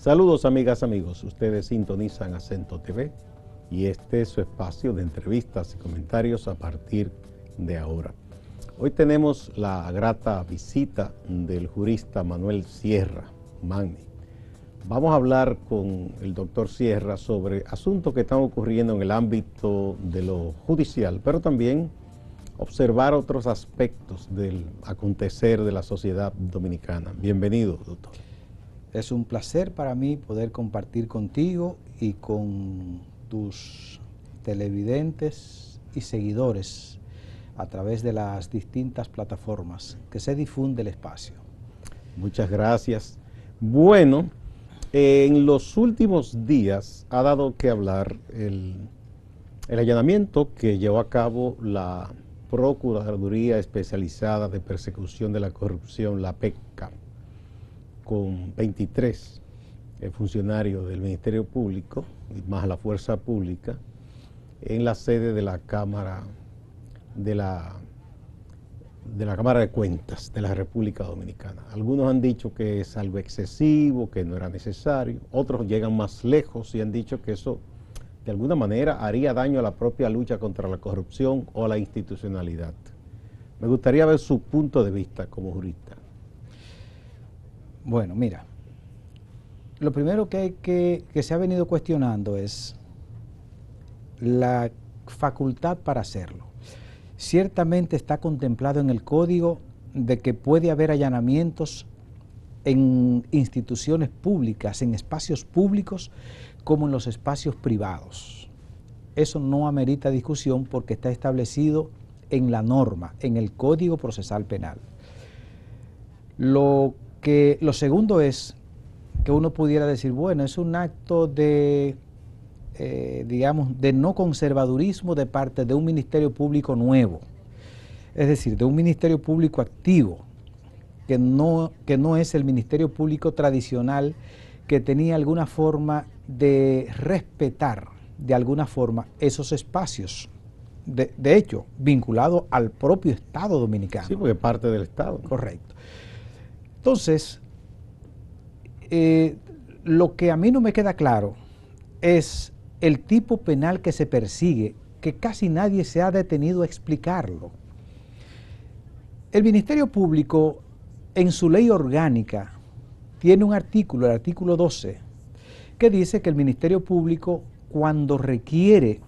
Saludos amigas, amigos, ustedes sintonizan Acento TV y este es su espacio de entrevistas y comentarios a partir de ahora. Hoy tenemos la grata visita del jurista Manuel Sierra, Manny. Vamos a hablar con el doctor Sierra sobre asuntos que están ocurriendo en el ámbito de lo judicial, pero también observar otros aspectos del acontecer de la sociedad dominicana. Bienvenido, doctor. Es un placer para mí poder compartir contigo y con tus televidentes y seguidores a través de las distintas plataformas que se difunde el espacio. Muchas gracias. Bueno, en los últimos días ha dado que hablar el allanamiento que llevó a cabo la Procuraduría Especializada de Persecución de la Corrupción, la PECCA, con 23 funcionarios del Ministerio Público, y más la Fuerza Pública, en la sede de la Cámara de Cámara de Cuentas de la República Dominicana. Algunos han dicho que es algo excesivo, que no era necesario, otros llegan más lejos y han dicho que eso de alguna manera haría daño a la propia lucha contra la corrupción o a la institucionalidad. Me gustaría ver su punto de vista como jurista. Bueno, mira, lo primero que se ha venido cuestionando es la facultad para hacerlo. Ciertamente está contemplado en el código de que puede haber allanamientos en instituciones públicas, en espacios públicos, como en los espacios privados. Eso no amerita discusión porque está establecido en la norma, en el Código Procesal Penal. Lo segundo es que uno pudiera decir, bueno, es un acto de, digamos, de no conservadurismo de parte de un Ministerio Público nuevo, es decir, de un Ministerio Público activo, que no es el Ministerio Público tradicional que tenía alguna forma de respetar de alguna forma esos espacios, de hecho, vinculado al propio Estado dominicano. Sí, porque es parte del Estado. Correcto. Entonces, lo que a mí no me queda claro es el tipo penal que se persigue, que casi nadie se ha detenido a explicarlo. El Ministerio Público, en su ley orgánica, tiene un artículo, el artículo 12, que dice que el Ministerio Público, cuando requiere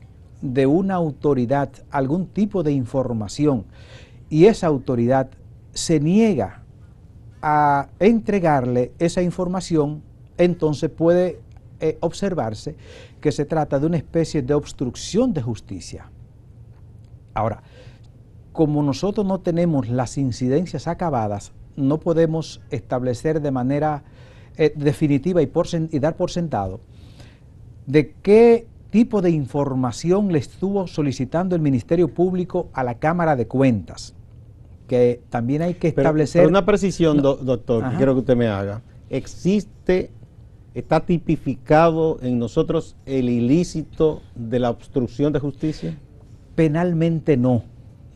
de una autoridad algún tipo de información y esa autoridad se niega a entregarle esa información, entonces puede observarse que se trata de una especie de obstrucción de justicia. Ahora, como nosotros no tenemos las incidencias acabadas, no podemos establecer de manera definitiva y dar por sentado de qué tipo de información le estuvo solicitando el Ministerio Público a la Cámara de Cuentas, que también hay que establecer... Pero una precisión, doctor, Ajá. que quiero que usted me haga. ¿Está tipificado en nosotros el ilícito de la obstrucción de justicia? Penalmente no.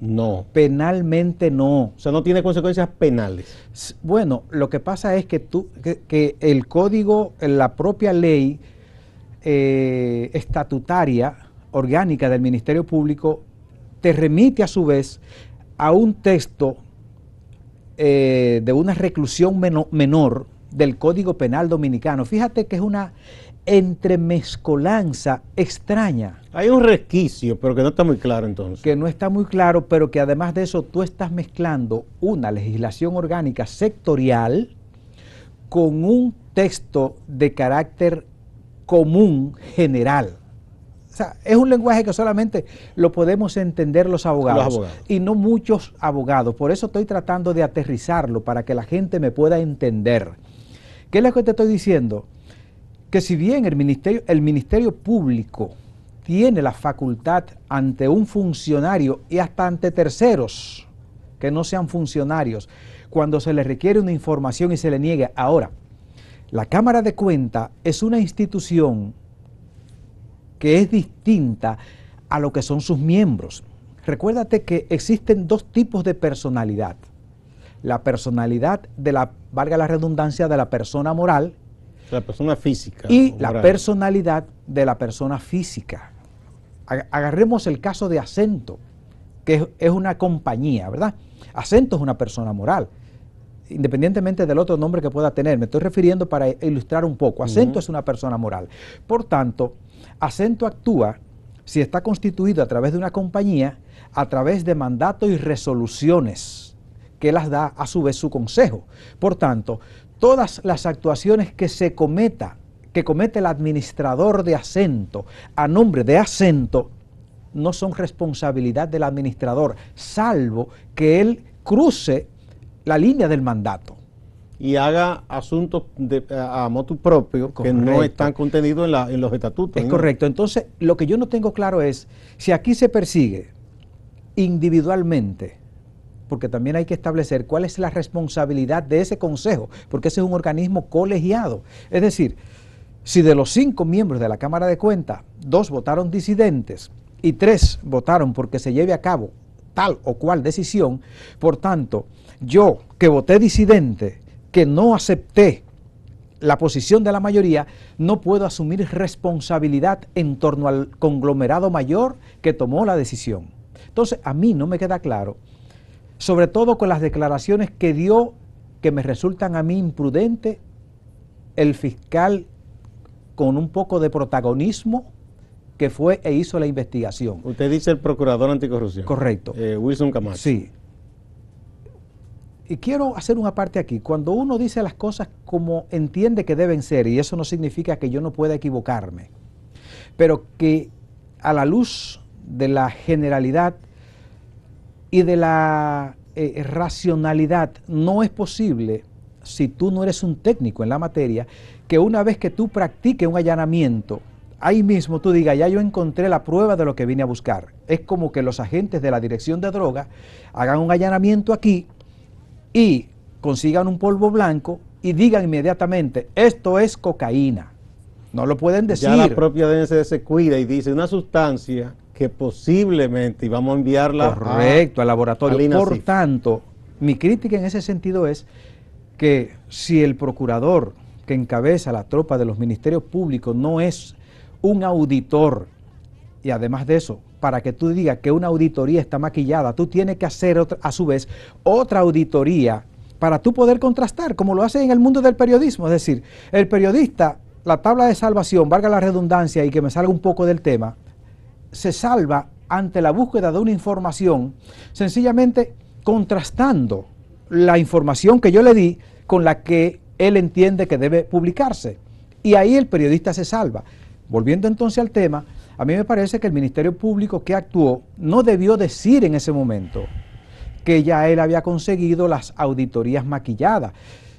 No. Penalmente no. O sea, no tiene consecuencias penales. Bueno, lo que pasa es que el código, la propia ley estatutaria, orgánica del Ministerio Público, te remite a su vez a un texto de una reclusión menor del Código Penal Dominicano. Fíjate que es una entremezcolanza extraña. Hay un resquicio, pero que no está muy claro entonces. Que no está muy claro, pero que además de eso tú estás mezclando una legislación orgánica sectorial con un texto de carácter común general. O sea, es un lenguaje que solamente lo podemos entender los abogados y no muchos abogados. Por eso estoy tratando de aterrizarlo para que la gente me pueda entender. ¿Qué es lo que te estoy diciendo? Que si bien el Ministerio Público tiene la facultad ante un funcionario y hasta ante terceros que no sean funcionarios, cuando se le requiere una información y se le niegue. Ahora, la Cámara de Cuentas es una institución que es distinta a lo que son sus miembros. Recuérdate que existen dos tipos de personalidad. La personalidad de la, valga la redundancia, de la persona moral La persona física. Y la personalidad de la persona física. Agarremos el caso de Acento, que es una compañía, ¿verdad? Acento es una persona moral, independientemente del otro nombre que pueda tener. Me estoy refiriendo para ilustrar un poco. Acento es una persona moral. Por tanto, Acento actúa, si está constituido a través de una compañía, a través de mandatos y resoluciones que las da a su vez su consejo. Por tanto, todas las actuaciones que comete el administrador de Acento a nombre de Acento no son responsabilidad del administrador, salvo que él cruce la línea del mandato. Y haga asuntos a motu propio. Correcto. Que no están contenidos en los estatutos. Es correcto. Entonces, lo que yo no tengo claro es, si aquí se persigue individualmente, porque también hay que establecer cuál es la responsabilidad de ese consejo, porque ese es un organismo colegiado. Es decir, si de los 5 miembros de la Cámara de Cuentas, 2 votaron disidentes y 3 votaron porque se lleve a cabo tal o cual decisión, por tanto, yo que voté disidente, que no acepté la posición de la mayoría, no puedo asumir responsabilidad en torno al conglomerado mayor que tomó la decisión. Entonces, a mí no me queda claro, sobre todo con las declaraciones que dio, que me resultan a mí imprudentes, el fiscal con un poco de protagonismo que fue e hizo la investigación. Usted dice el procurador anticorrupción. Correcto. Wilson Camacho. Sí. Y quiero hacer una parte aquí. Cuando uno dice las cosas como entiende que deben ser, y eso no significa que yo no pueda equivocarme, pero que a la luz de la generalidad y de la racionalidad no es posible, si tú no eres un técnico en la materia, que una vez que tú practiques un allanamiento, ahí mismo tú digas, ya yo encontré la prueba de lo que vine a buscar. Es como que los agentes de la Dirección de Drogas hagan un allanamiento aquí y consigan un polvo blanco y digan inmediatamente, esto es cocaína. No lo pueden decir. Ya la propia DNCD se cuida y dice una sustancia que posiblemente, y vamos a enviarla al laboratorio. Por tanto, mi crítica en ese sentido es que si el procurador que encabeza la tropa de los ministerios públicos no es un auditor, y además de eso, para que tú digas que una auditoría está maquillada, tú tienes que hacer a su vez otra auditoría para tú poder contrastar, como lo hace en el mundo del periodismo. Es decir, el periodista, la tabla de salvación, valga la redundancia y que me salga un poco del tema, se salva ante la búsqueda de una información, sencillamente contrastando la información que yo le di con la que él entiende que debe publicarse. Y ahí el periodista se salva. Volviendo entonces al tema, a mí me parece que el Ministerio Público que actuó no debió decir en ese momento que ya él había conseguido las auditorías maquilladas.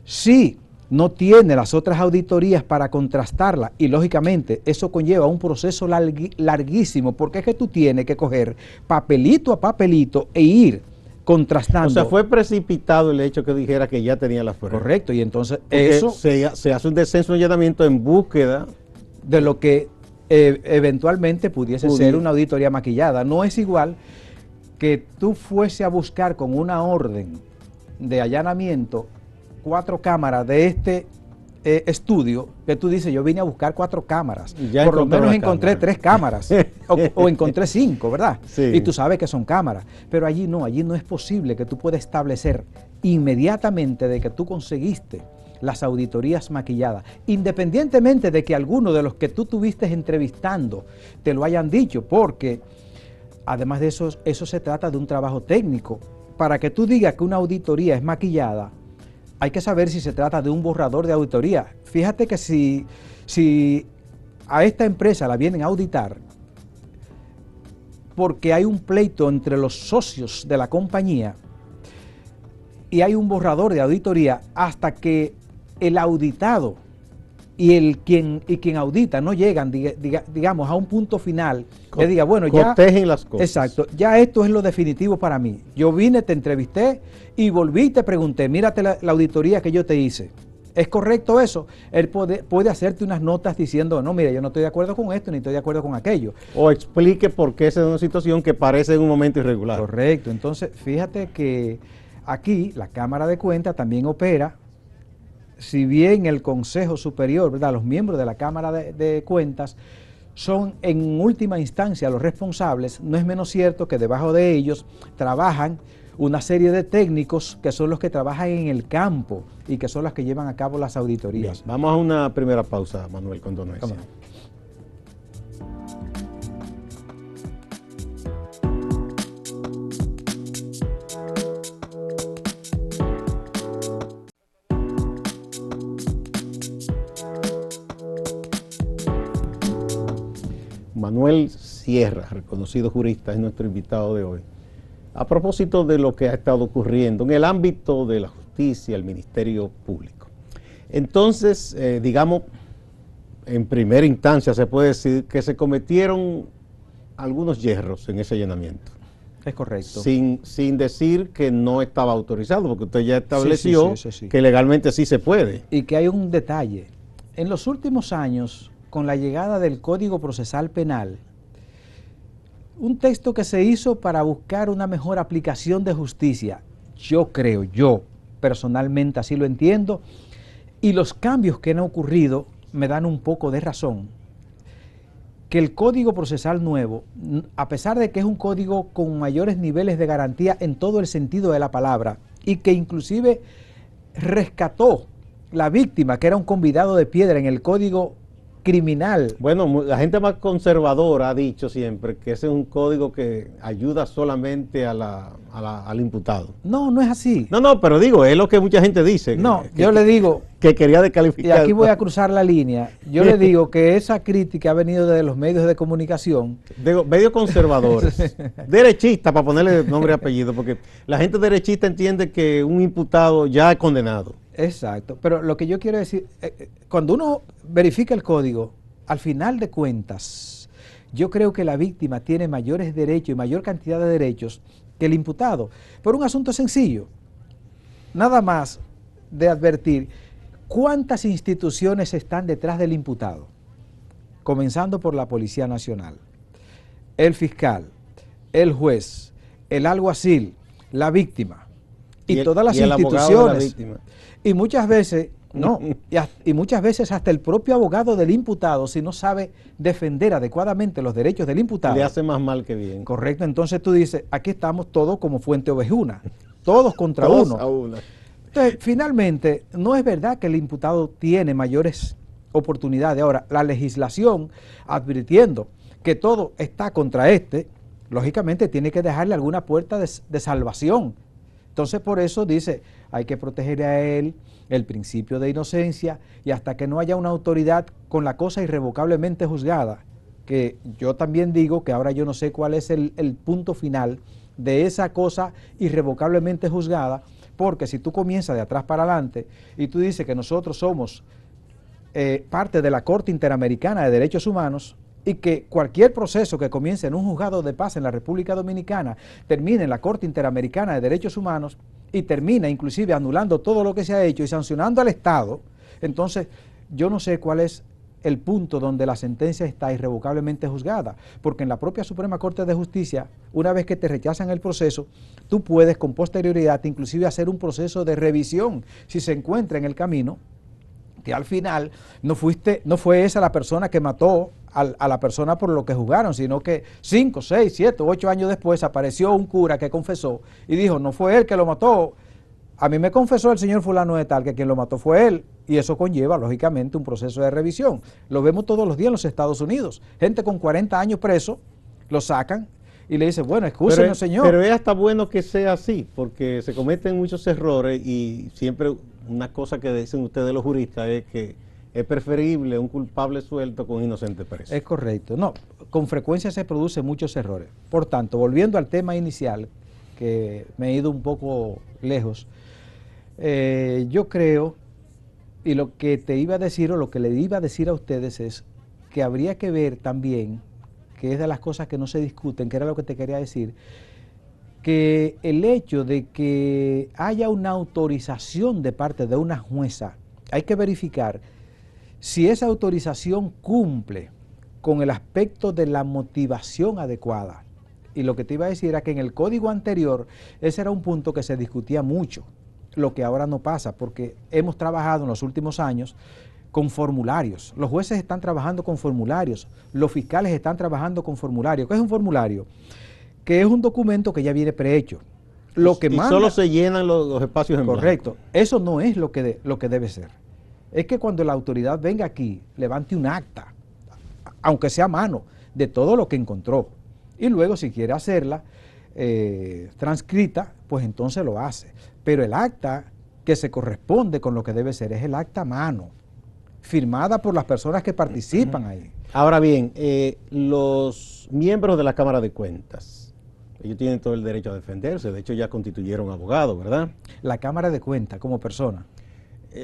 Sí, no tiene las otras auditorías para contrastarlas y lógicamente eso conlleva un proceso larguísimo, porque es que tú tienes que coger papelito a papelito e ir contrastando. O sea, fue precipitado el hecho que dijera que ya tenía la prueba. Correcto, y entonces porque eso se hace un descenso de allanamiento en búsqueda de lo que eventualmente pudiese ser una auditoría maquillada. No es igual que tú fuese a buscar con una orden de allanamiento 4 cámaras de este estudio, que tú dices, yo vine a buscar 4 cámaras, por lo menos encontré 3 cámaras, o encontré 5, ¿verdad? Sí. Y tú sabes que son cámaras, pero allí no es posible que tú puedas establecer inmediatamente de que tú conseguiste las auditorías maquilladas, independientemente de que alguno de los que tú tuviste entrevistando te lo hayan dicho, porque además de eso, eso se trata de un trabajo técnico. Para que tú digas que una auditoría es maquillada, hay que saber si se trata de un borrador de auditoría. Fíjate que si a esta empresa la vienen a auditar porque hay un pleito entre los socios de la compañía y hay un borrador de auditoría, hasta que el auditado y quien audita no llegan, digamos, a un punto final que diga, bueno, ya cotejen las cosas. Exacto, ya esto es lo definitivo para mí. Yo vine, te entrevisté y volví y te pregunté, mírate la auditoría que yo te hice. ¿Es correcto eso? Él puede hacerte unas notas diciendo, no, mira, yo no estoy de acuerdo con esto, ni estoy de acuerdo con aquello. O explique por qué esa es una situación que parece en un momento irregular. Correcto, entonces fíjate que aquí la Cámara de Cuentas también opera si bien el Consejo Superior, ¿verdad?, los miembros de la Cámara de Cuentas son en última instancia los responsables, no es menos cierto que debajo de ellos trabajan una serie de técnicos que son los que trabajan en el campo y que son los que llevan a cabo las auditorías. Bien, vamos a una primera pausa, Manuel, con Donoesia. Manuel Sierra, reconocido jurista, es nuestro invitado de hoy. A propósito de lo que ha estado ocurriendo en el ámbito de la justicia, el Ministerio Público. Entonces, digamos, en primera instancia se puede decir que se cometieron algunos yerros en ese allanamiento. Es correcto. Sin decir que no estaba autorizado, porque usted ya estableció que legalmente sí se puede. Y que hay un detalle. En los últimos años, con la llegada del Código Procesal Penal, un texto que se hizo para buscar una mejor aplicación de justicia, yo personalmente así lo entiendo, y los cambios que han ocurrido me dan un poco de razón, que el Código Procesal nuevo, a pesar de que es un código con mayores niveles de garantía en todo el sentido de la palabra, y que inclusive rescató la víctima, que era un convidado de piedra en el Código criminal. Bueno, la gente más conservadora ha dicho siempre que ese es un código que ayuda solamente al imputado. No, no es así. No, pero digo, es lo que mucha gente dice. No, yo le digo... Que quería descalificar. Y aquí voy a cruzar la línea. Yo le digo que esa crítica ha venido de los medios de comunicación. Digo, medios conservadores. Derechistas, para ponerle nombre y apellido, porque la gente derechista entiende que un imputado ya es condenado. Exacto, pero lo que yo quiero decir, cuando uno verifica el código, al final de cuentas, yo creo que la víctima tiene mayores derechos y mayor cantidad de derechos que el imputado, por un asunto sencillo, nada más de advertir cuántas instituciones están detrás del imputado, comenzando por la Policía Nacional, el fiscal, el juez, el alguacil, la víctima y todas las instituciones. Y muchas veces, y muchas veces hasta el propio abogado del imputado, si no sabe defender adecuadamente los derechos del imputado, le hace más mal que bien. Correcto, entonces tú dices, aquí estamos todos como fuente ovejuna, todos contra uno. Entonces, finalmente, no es verdad que el imputado tiene mayores oportunidades. Ahora, la legislación, advirtiendo que todo está contra lógicamente tiene que dejarle alguna puerta de salvación. Entonces, por eso dice, hay que proteger a él el principio de inocencia y hasta que no haya una autoridad con la cosa irrevocablemente juzgada, que yo también digo que ahora yo no sé cuál es el punto final de esa cosa irrevocablemente juzgada, porque si tú comienzas de atrás para adelante y tú dices que nosotros somos parte de la Corte Interamericana de Derechos Humanos, y que cualquier proceso que comience en un juzgado de paz en la República Dominicana termine en la Corte Interamericana de Derechos Humanos y termina inclusive anulando todo lo que se ha hecho y sancionando al Estado, entonces yo no sé cuál es el punto donde la sentencia está irrevocablemente juzgada, porque en la propia Suprema Corte de Justicia, una vez que te rechazan el proceso, tú puedes con posterioridad inclusive hacer un proceso de revisión si se encuentra en el camino que al final no fue esa la persona que mató a la persona por lo que juzgaron, sino que 5, 6, 7, 8 años después apareció un cura que confesó y dijo, no fue él que lo mató, a mí me confesó el señor fulano de tal que quien lo mató fue él, y eso conlleva lógicamente un proceso de revisión. Lo vemos todos los días en los Estados Unidos, gente con 40 años preso, lo sacan y le dicen, bueno, excúsenos señor. Pero es hasta bueno que sea así, porque se cometen muchos errores y siempre una cosa que dicen ustedes los juristas es que es preferible un culpable suelto con un inocente preso. Es correcto. No, con frecuencia se producen muchos errores. Por tanto, volviendo al tema inicial, que me he ido un poco lejos, yo creo, y lo que te iba a decir o lo que le iba a decir a ustedes es que habría que ver también, que es de las cosas que no se discuten, que era lo que te quería decir, que el hecho de que haya una autorización de parte de una jueza, hay que verificar si esa autorización cumple con el aspecto de la motivación adecuada. Y lo que te iba a decir era que en el código anterior, ese era un punto que se discutía mucho. lo que ahora no pasa, porque hemos trabajado en los últimos años con formularios. Los jueces están trabajando con formularios, los fiscales están trabajando con formularios. ¿Qué es un formulario? Que es un documento que ya viene prehecho. Lo que y manda, solo se llenan los espacios en correcto, blanco. eso no es lo que debe ser. Es que cuando la autoridad venga aquí, levante un acta, aunque sea a mano, de todo lo que encontró. Y luego, si quiere hacerla transcrita, pues entonces lo hace. Pero el acta que se corresponde con lo que debe ser es el acta a mano, firmada por las personas que participan ahí. Ahora bien, los miembros de la Cámara de Cuentas, ellos tienen todo el derecho a defenderse, de hecho ya constituyeron abogados, ¿verdad? La Cámara de Cuentas como persona.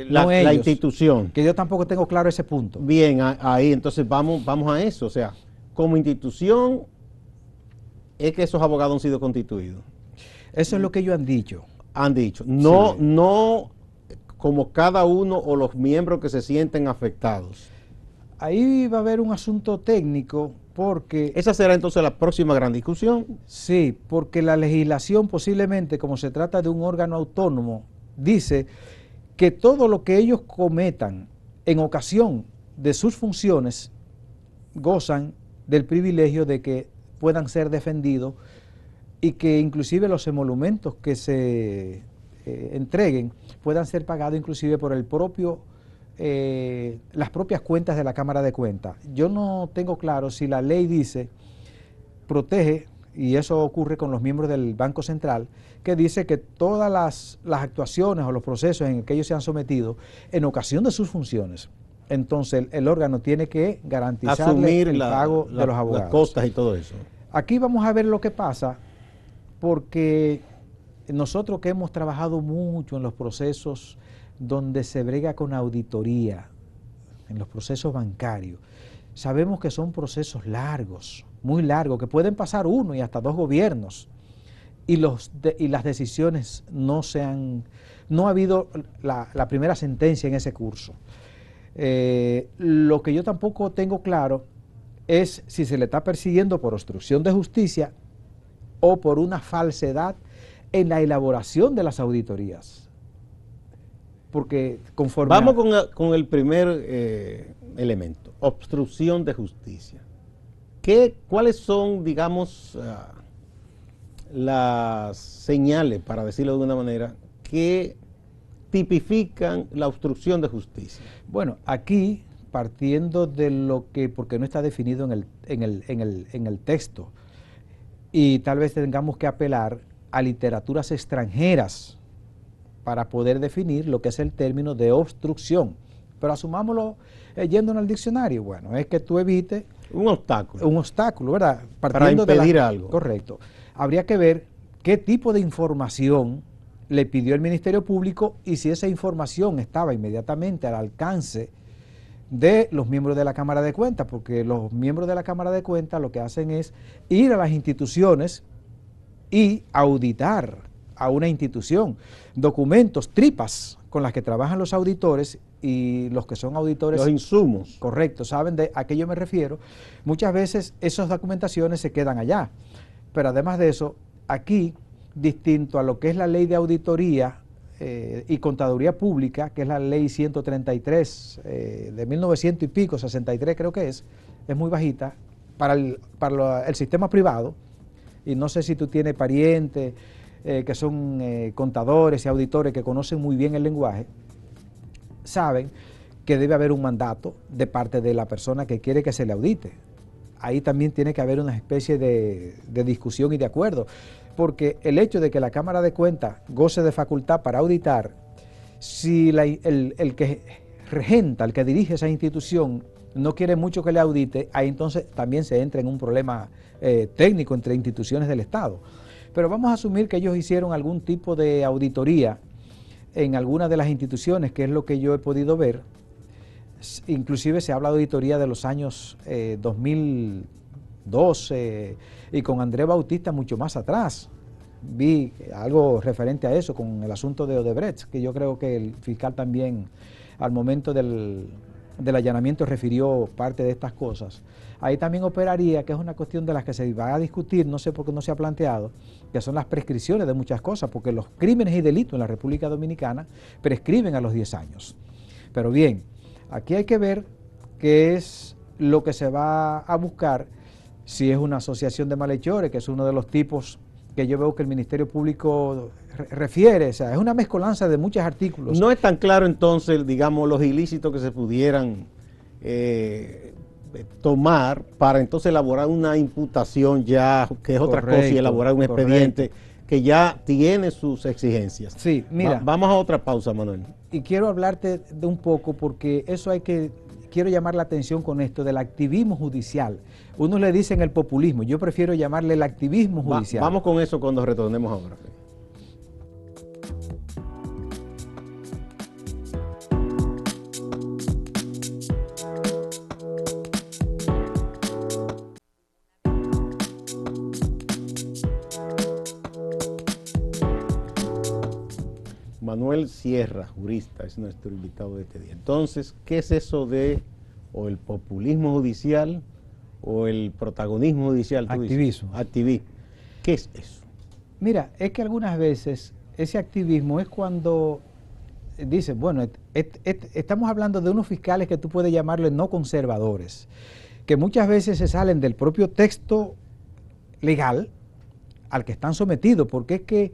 La institución. Que yo tampoco tengo claro ese punto. Bien, ahí entonces vamos a eso, o sea, como institución es que esos abogados han sido constituidos. Eso es lo que ellos han dicho. Han dicho, no, Sí. no como cada uno o los miembros que se sienten afectados. Ahí va a haber un asunto técnico porque... Esa será entonces la próxima gran discusión. Sí, porque la legislación posiblemente, como se trata de un órgano autónomo, dice que todo lo que ellos cometan en ocasión de sus funciones gozan del privilegio de que puedan ser defendidos y que inclusive los emolumentos que se entreguen puedan ser pagados inclusive por el propio las propias cuentas de la Cámara de Cuentas. Yo no tengo claro si la ley dice, protege, y eso ocurre con los miembros del Banco Central, que dice que todas las actuaciones o los procesos en que ellos se han sometido en ocasión de sus funciones, entonces el órgano tiene que garantizarle el pago de los abogados. Las costas y todo eso. Aquí vamos a ver lo que pasa, porque nosotros que hemos trabajado mucho en los procesos donde se brega con auditoría, en los procesos bancarios, sabemos que son procesos largos, muy largos, que pueden pasar 1 y hasta 2 gobiernos, y las decisiones no ha habido la primera sentencia en ese curso. Lo que yo tampoco tengo claro es si se le está persiguiendo por obstrucción de justicia o por una falsedad en la elaboración de las auditorías. Porque conforme... Vamos con el primer elemento, obstrucción de justicia. ¿Cuáles son, digamos, las señales, para decirlo de alguna manera, que tipifican la obstrucción de justicia? Bueno, aquí, partiendo de lo que, porque no está definido en el texto, y tal vez tengamos que apelar a literaturas extranjeras para poder definir lo que es el término de obstrucción. Pero asumámoslo yendo en el diccionario. Bueno, es que tú evites... Un obstáculo. Un obstáculo, ¿verdad? Partiendo para impedir algo. Correcto. Habría que ver qué tipo de información le pidió el Ministerio Público y si esa información estaba inmediatamente al alcance de los miembros de la Cámara de Cuentas, porque los miembros de la Cámara de Cuentas lo que hacen es ir a las instituciones y auditar a una institución, documentos, tripas con las que trabajan los auditores, y los que son auditores... Los insumos. Correcto, saben a qué yo me refiero. Muchas veces esas documentaciones se quedan allá, pero además de eso, aquí, distinto a lo que es la ley de auditoría y contaduría pública, que es la ley 133 de 1900 y pico, 63 creo que es muy bajita, para el sistema privado, y no sé si tú tienes parientes que son contadores y auditores que conocen muy bien el lenguaje, saben que debe haber un mandato de parte de la persona que quiere que se le audite. Ahí también tiene que haber una especie de discusión y de acuerdo, porque el hecho de que la Cámara de Cuentas goce de facultad para auditar, si el que regenta, el que dirige esa institución, no quiere mucho que le audite, ahí entonces también se entra en un problema técnico entre instituciones del Estado. Pero vamos a asumir que ellos hicieron algún tipo de auditoría en alguna de las instituciones, que es lo que yo he podido ver. Inclusive se habla de auditoría de los años 2012 y con Andrés Bautista mucho más atrás. Vi algo referente a eso con el asunto de Odebrecht, que yo creo que el fiscal también al momento del del allanamiento refirió parte de estas cosas, ahí también operaría, que es una cuestión de las que se va a discutir, no sé por qué no se ha planteado, que son las prescripciones de muchas cosas, porque los crímenes y delitos en la República Dominicana prescriben a los 10 años. Pero bien, aquí hay que ver qué es lo que se va a buscar, si es una asociación de malhechores, que es uno de los tipos que yo veo que el Ministerio Público refiere, o sea, es una mezcolanza de muchos artículos. No es tan claro entonces, digamos, los ilícitos que se pudieran tomar para entonces elaborar una imputación ya, que es otra cosa, y elaborar un expediente que ya tiene sus exigencias. Sí, mira. Vamos a otra pausa, Manuel. Y quiero hablarte de un poco, porque eso quiero llamar la atención con esto del activismo judicial. Unos le dicen el populismo, yo prefiero llamarle el activismo judicial. Vamos con eso cuando retornemos ahora. Manuel Sierra, jurista, es nuestro invitado de este día. Entonces, ¿qué es eso de o el populismo judicial o el protagonismo judicial? Activismo. Activismo. ¿Qué es eso? Mira, es que algunas veces ese activismo es cuando dicen, bueno, estamos hablando de unos fiscales que tú puedes llamarle no conservadores, que muchas veces se salen del propio texto legal al que están sometidos, porque es que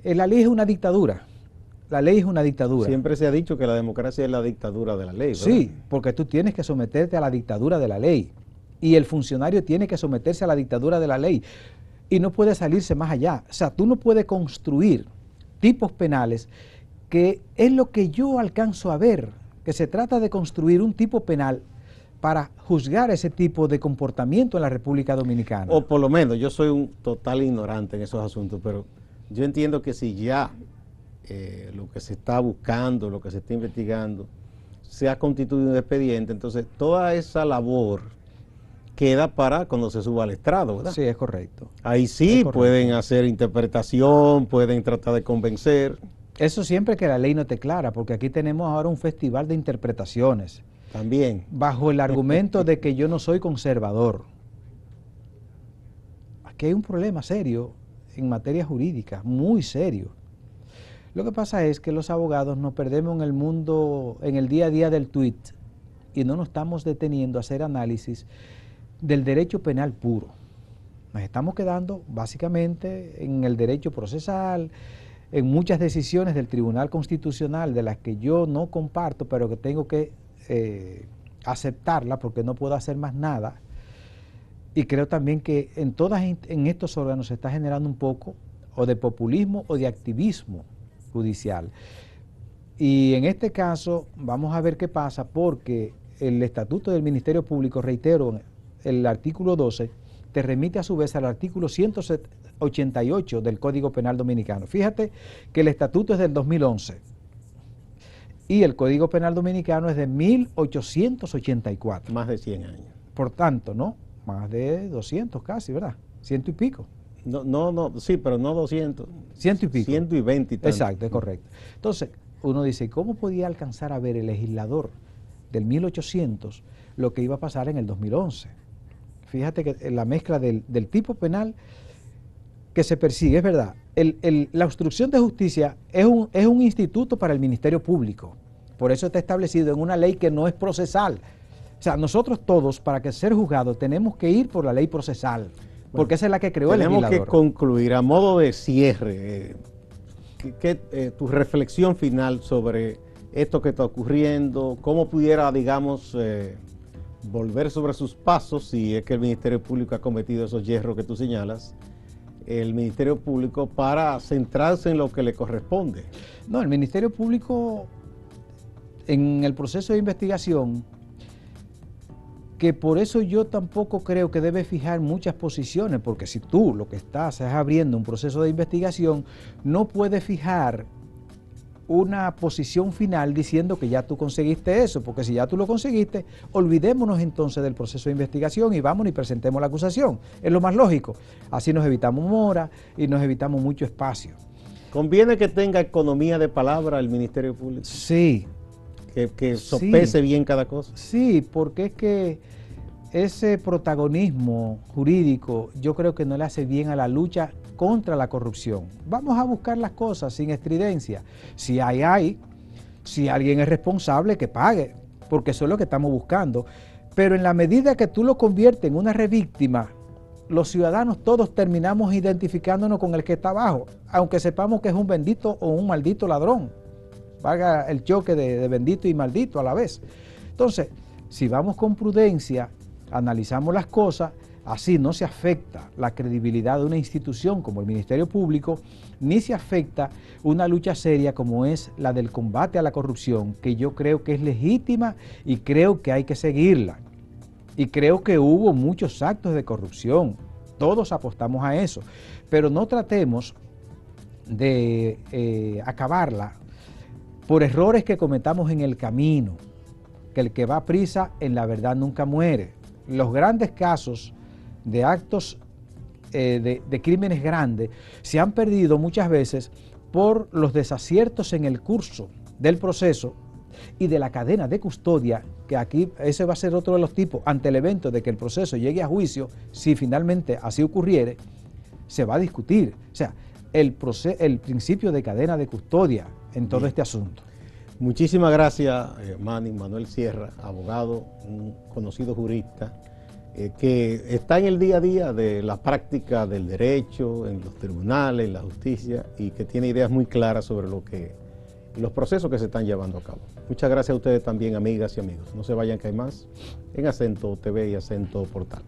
la ley es una dictadura. La ley es una dictadura. Siempre se ha dicho que la democracia es la dictadura de la ley, ¿verdad? Sí, porque tú tienes que someterte a la dictadura de la ley. Y el funcionario tiene que someterse a la dictadura de la ley. Y no puede salirse más allá. O sea, tú no puedes construir tipos penales, que es lo que yo alcanzo a ver, que se trata de construir un tipo penal para juzgar ese tipo de comportamiento en la República Dominicana. O por lo menos, yo soy un total ignorante en esos asuntos, pero yo entiendo que si ya lo que se está buscando, lo que se está investigando, se ha constituido un expediente, entonces toda esa labor queda para cuando se suba al estrado, ¿verdad? Sí, es correcto. Ahí sí correcto. Pueden hacer interpretación, pueden tratar de convencer. Eso siempre que la ley no te clara, porque aquí tenemos ahora un festival de interpretaciones. También. Bajo el argumento de que yo no soy conservador. Aquí hay un problema serio en materia jurídica, muy serio. Lo que pasa es que los abogados nos perdemos en el mundo, en el día a día del tuit, y no nos estamos deteniendo a hacer análisis del derecho penal puro. Nos estamos quedando básicamente en el derecho procesal, en muchas decisiones del Tribunal Constitucional de las que yo no comparto, pero que tengo que aceptarla porque no puedo hacer más nada. Y creo también que en estos órganos se está generando un poco o de populismo o de activismo judicial. Y en este caso vamos a ver qué pasa, porque el estatuto del Ministerio Público, reitero, el artículo 12, te remite a su vez al artículo 188 del Código Penal Dominicano. Fíjate que el estatuto es del 2011 y el Código Penal Dominicano es de 1884. Más de 100 años. Por tanto, ¿no? Más de 200 casi, ¿verdad? 100 y pico. No, sí, pero no 200. 100 y pico. 120 y tanto. Exacto, es correcto. Entonces, uno dice, ¿cómo podía alcanzar a ver el legislador del 1800 lo que iba a pasar en el 2011? Fíjate que la mezcla del tipo penal que se persigue, es verdad, la obstrucción de justicia es un instituto para el Ministerio Público. Por eso está establecido en una ley que no es procesal. O sea, nosotros todos, para que ser juzgados, tenemos que ir por la ley procesal, porque esa es la que creó el legislador. Tenemos que concluir a modo de cierre, tu reflexión final sobre esto que está ocurriendo, cómo pudiera, digamos, volver sobre sus pasos, si es que el Ministerio Público ha cometido esos yerros que tú señalas, el Ministerio Público, para centrarse en lo que le corresponde. No, el Ministerio Público, en el proceso de investigación, que por eso yo tampoco creo que debe fijar muchas posiciones, porque si tú lo que estás es abriendo un proceso de investigación, no puedes fijar una posición final diciendo que ya tú conseguiste eso, porque si ya tú lo conseguiste, olvidémonos entonces del proceso de investigación y vámonos y presentemos la acusación. Es lo más lógico. Así nos evitamos mora y nos evitamos mucho espacio. ¿Conviene que tenga economía de palabra el Ministerio Público? Sí, que sopese bien cada cosa. Sí, porque es que ese protagonismo jurídico yo creo que no le hace bien a la lucha contra la corrupción. Vamos a buscar las cosas sin estridencia. Si hay, si alguien es responsable, que pague, porque eso es lo que estamos buscando. Pero en la medida que tú lo conviertes en una revíctima, los ciudadanos todos terminamos identificándonos con el que está abajo, aunque sepamos que es un bendito o un maldito ladrón. Valga el choque de bendito y maldito a la vez. Entonces, si vamos con prudencia, analizamos las cosas, así no se afecta la credibilidad de una institución como el Ministerio Público, ni se afecta una lucha seria como es la del combate a la corrupción, que yo creo que es legítima y creo que hay que seguirla. Y creo que hubo muchos actos de corrupción, todos apostamos a eso, pero no tratemos de acabarla por errores que cometamos en el camino, que el que va a prisa en la verdad nunca muere. Los grandes casos de actos de crímenes grandes se han perdido muchas veces por los desaciertos en el curso del proceso y de la cadena de custodia, que aquí ese va a ser otro de los tipos, ante el evento de que el proceso llegue a juicio, si finalmente así ocurriere, se va a discutir. O sea, el principio de cadena de custodia en todo este asunto. Muchísimas gracias, Manuel Sierra, abogado, un conocido jurista, que está en el día a día de la práctica del derecho, en los tribunales, en la justicia, y que tiene ideas muy claras sobre los procesos que se están llevando a cabo. Muchas gracias a ustedes también, amigas y amigos. No se vayan, que hay más en Acento TV y Acento Portal.